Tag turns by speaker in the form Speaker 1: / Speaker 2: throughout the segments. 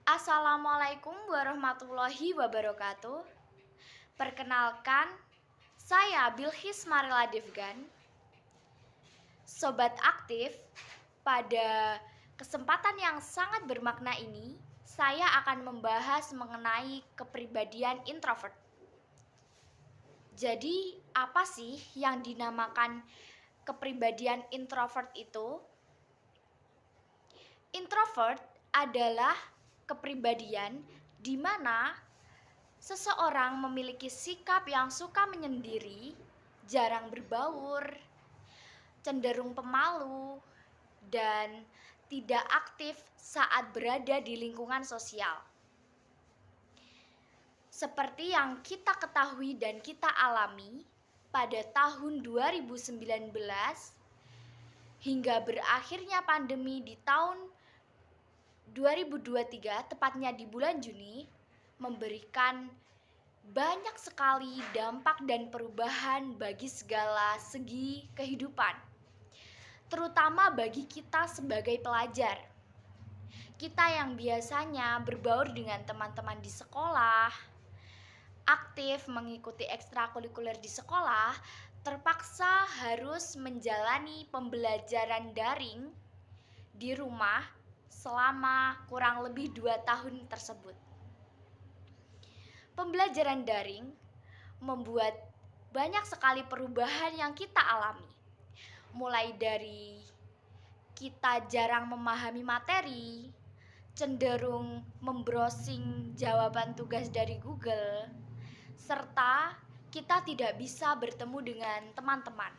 Speaker 1: Assalamualaikum warahmatullahi wabarakatuh. Perkenalkan, saya Bilhis Marila Devgan. Sobat aktif, pada kesempatan yang sangat bermakna ini, saya akan membahas mengenai kepribadian introvert. Jadi, apa sih yang dinamakan kepribadian introvert itu? Introvert adalah kepribadian di mana seseorang memiliki sikap yang suka menyendiri, jarang berbaur, cenderung pemalu, dan tidak aktif saat berada di lingkungan sosial. Seperti yang kita ketahui dan kita alami pada tahun 2019 hingga berakhirnya pandemi di tahun 2023, tepatnya di bulan Juni, memberikan banyak sekali dampak dan perubahan bagi segala segi kehidupan, terutama bagi kita sebagai pelajar. Kita yang biasanya berbaur dengan teman-teman di sekolah, aktif mengikuti ekstrakurikuler di sekolah, terpaksa harus menjalani pembelajaran daring di rumah selama kurang lebih 2 tahun tersebut. Pembelajaran daring membuat banyak sekali perubahan yang kita alami. Mulai dari kita jarang memahami materi, cenderung membrowsing jawaban tugas dari Google, serta kita tidak bisa bertemu dengan teman-teman.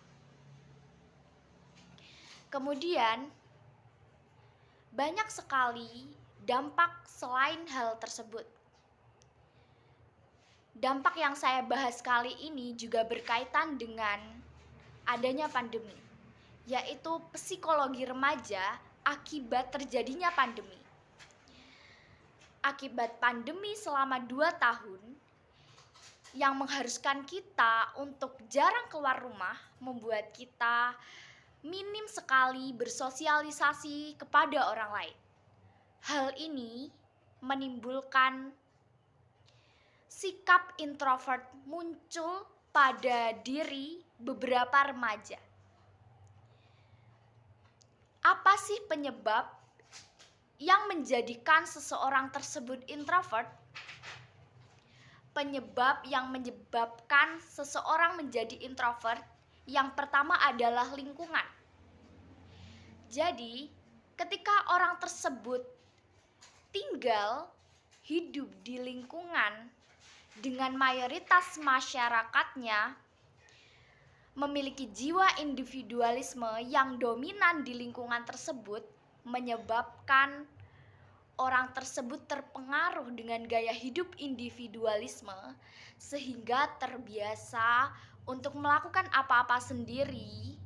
Speaker 1: Kemudian, banyak sekali dampak selain hal tersebut. Dampak yang saya bahas kali ini juga berkaitan dengan adanya pandemi, yaitu psikologi remaja akibat terjadinya pandemi. Akibat pandemi selama 2 tahun yang mengharuskan kita untuk jarang keluar rumah, membuat kita minim sekali bersosialisasi kepada orang lain. Hal ini menimbulkan sikap introvert muncul pada diri beberapa remaja. Apa sih penyebab yang menjadikan seseorang tersebut introvert? Penyebab yang menyebabkan seseorang menjadi introvert yang pertama adalah lingkungan. Jadi, ketika orang tersebut tinggal hidup di lingkungan dengan mayoritas masyarakatnya memiliki jiwa individualisme yang dominan di lingkungan tersebut, menyebabkan orang tersebut terpengaruh dengan gaya hidup individualisme sehingga terbiasa untuk melakukan apa-apa sendiri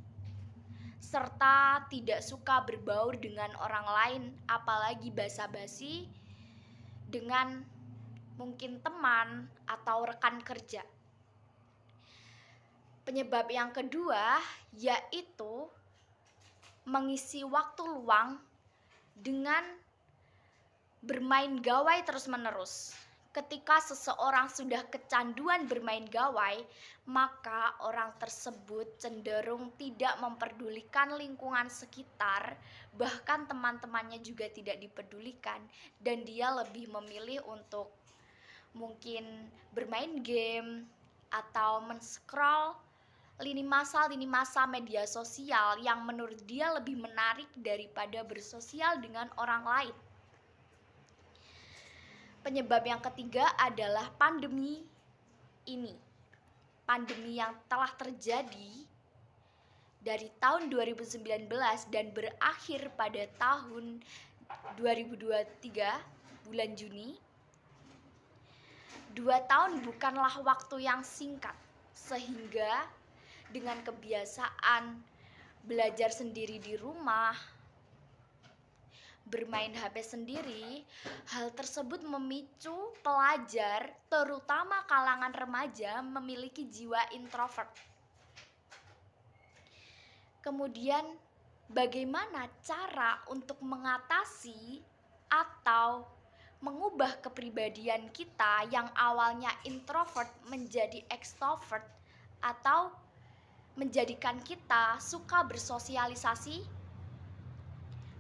Speaker 1: serta tidak suka berbaur dengan orang lain, apalagi basa-basi dengan mungkin teman atau rekan kerja. Penyebab yang kedua yaitu mengisi waktu luang dengan bermain gawai terus-menerus. Ketika seseorang sudah kecanduan bermain gawai, maka orang tersebut cenderung tidak memperdulikan lingkungan sekitar, bahkan teman-temannya juga tidak dipedulikan, dan dia lebih memilih untuk mungkin bermain game atau men-scroll lini masa media sosial yang menurut dia lebih menarik daripada bersosial dengan orang lain. Penyebab yang ketiga adalah pandemi ini. Pandemi yang telah terjadi dari tahun 2019 dan berakhir pada tahun 2023 bulan Juni. 2 tahun bukanlah waktu yang singkat, sehingga dengan kebiasaan belajar sendiri di rumah, bermain HP sendiri, hal tersebut memicu pelajar, terutama kalangan remaja, memiliki jiwa introvert. Kemudian, bagaimana cara untuk mengatasi atau mengubah kepribadian kita yang awalnya introvert menjadi extrovert, atau menjadikan kita suka bersosialisasi?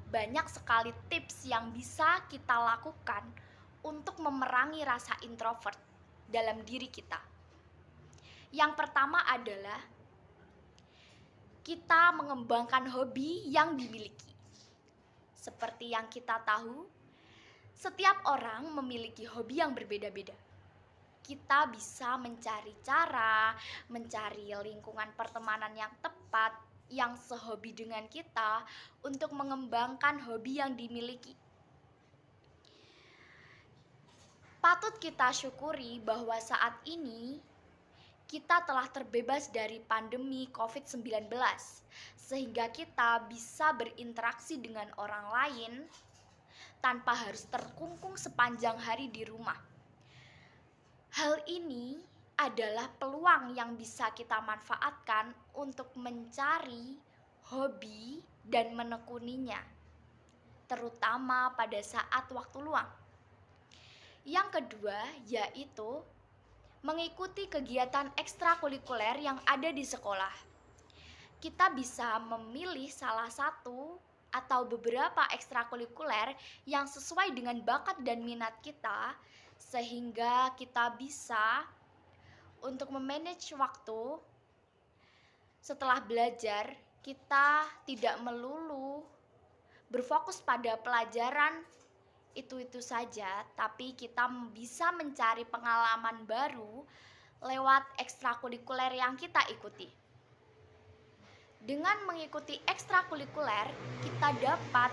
Speaker 1: Banyak sekali tips yang bisa kita lakukan untuk memerangi rasa introvert dalam diri kita. Yang pertama adalah kita mengembangkan hobi yang dimiliki. Seperti yang kita tahu, setiap orang memiliki hobi yang berbeda-beda. Kita bisa mencari cara, mencari lingkungan pertemanan yang tepat, yang sehobi dengan kita untuk mengembangkan hobi yang dimiliki. Patut kita syukuri bahwa saat ini kita telah terbebas dari pandemi COVID-19, sehingga kita bisa berinteraksi dengan orang lain tanpa harus terkungkung sepanjang hari di rumah. Hal ini adalah peluang yang bisa kita manfaatkan untuk mencari hobi dan menekuninya, terutama pada saat waktu luang. Yang kedua yaitu mengikuti kegiatan ekstrakurikuler yang ada di sekolah. Kita bisa memilih salah satu atau beberapa ekstrakurikuler yang sesuai dengan bakat dan minat kita, sehingga kita bisa untuk memanage waktu. Setelah belajar, kita tidak melulu berfokus pada pelajaran itu saja, tapi kita bisa mencari pengalaman baru lewat ekstrakurikuler yang kita ikuti. Dengan mengikuti ekstrakurikuler, kita dapat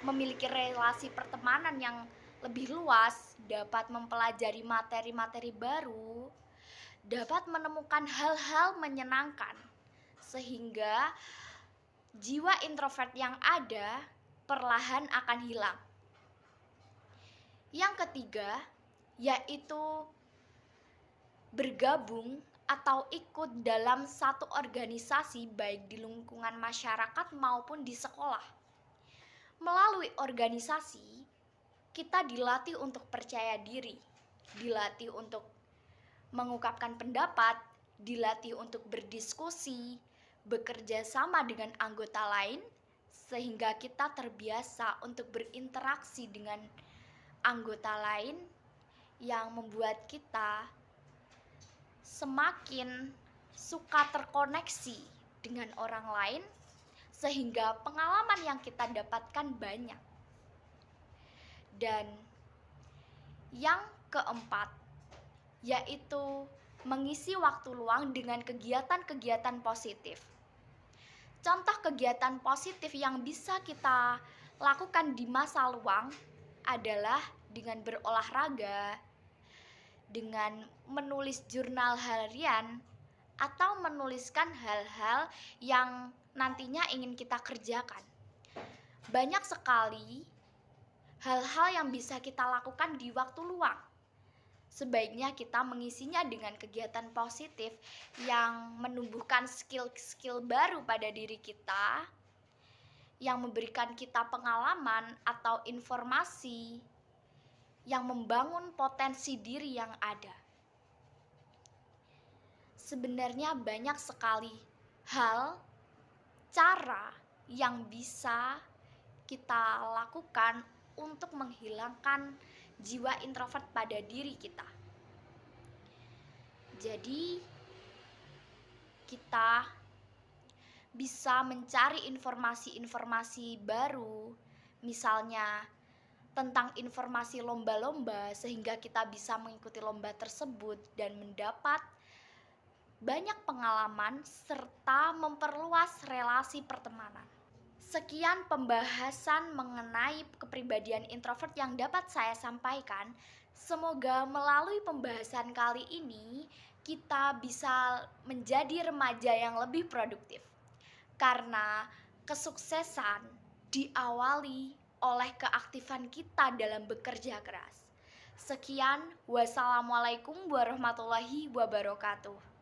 Speaker 1: memiliki relasi pertemanan yang lebih luas, dapat mempelajari materi-materi baru, dapat menemukan hal-hal menyenangkan, sehingga jiwa introvert yang ada perlahan akan hilang. Yang ketiga yaitu bergabung atau ikut dalam satu organisasi, baik di lingkungan masyarakat maupun di sekolah. Melalui organisasi, kita dilatih untuk percaya diri, dilatih untuk mengungkapkan pendapat, dilatih untuk berdiskusi, bekerja sama dengan anggota lain, sehingga kita terbiasa untuk berinteraksi dengan anggota lain yang membuat kita semakin suka terkoneksi dengan orang lain, sehingga pengalaman yang kita dapatkan banyak. Dan yang keempat yaitu mengisi waktu luang dengan kegiatan-kegiatan positif. Contoh kegiatan positif yang bisa kita lakukan di masa luang adalah dengan berolahraga, dengan menulis jurnal harian, atau menuliskan hal-hal yang nantinya ingin kita kerjakan. Banyak sekali hal-hal yang bisa kita lakukan di waktu luang. Sebaiknya kita mengisinya dengan kegiatan positif yang menumbuhkan skill-skill baru pada diri kita, yang memberikan kita pengalaman atau informasi yang membangun potensi diri yang ada. Sebenarnya banyak sekali hal, cara yang bisa kita lakukan untuk menghilangkan jiwa introvert pada diri kita. Jadi, kita bisa mencari informasi-informasi baru, misalnya tentang informasi lomba-lomba, sehingga kita bisa mengikuti lomba tersebut dan mendapat banyak pengalaman serta memperluas relasi pertemanan. Sekian pembahasan mengenai kepribadian introvert yang dapat saya sampaikan. Semoga melalui pembahasan kali ini kita bisa menjadi remaja yang lebih produktif. Karena kesuksesan diawali oleh keaktifan kita dalam bekerja keras. Sekian, wassalamualaikum warahmatullahi wabarakatuh.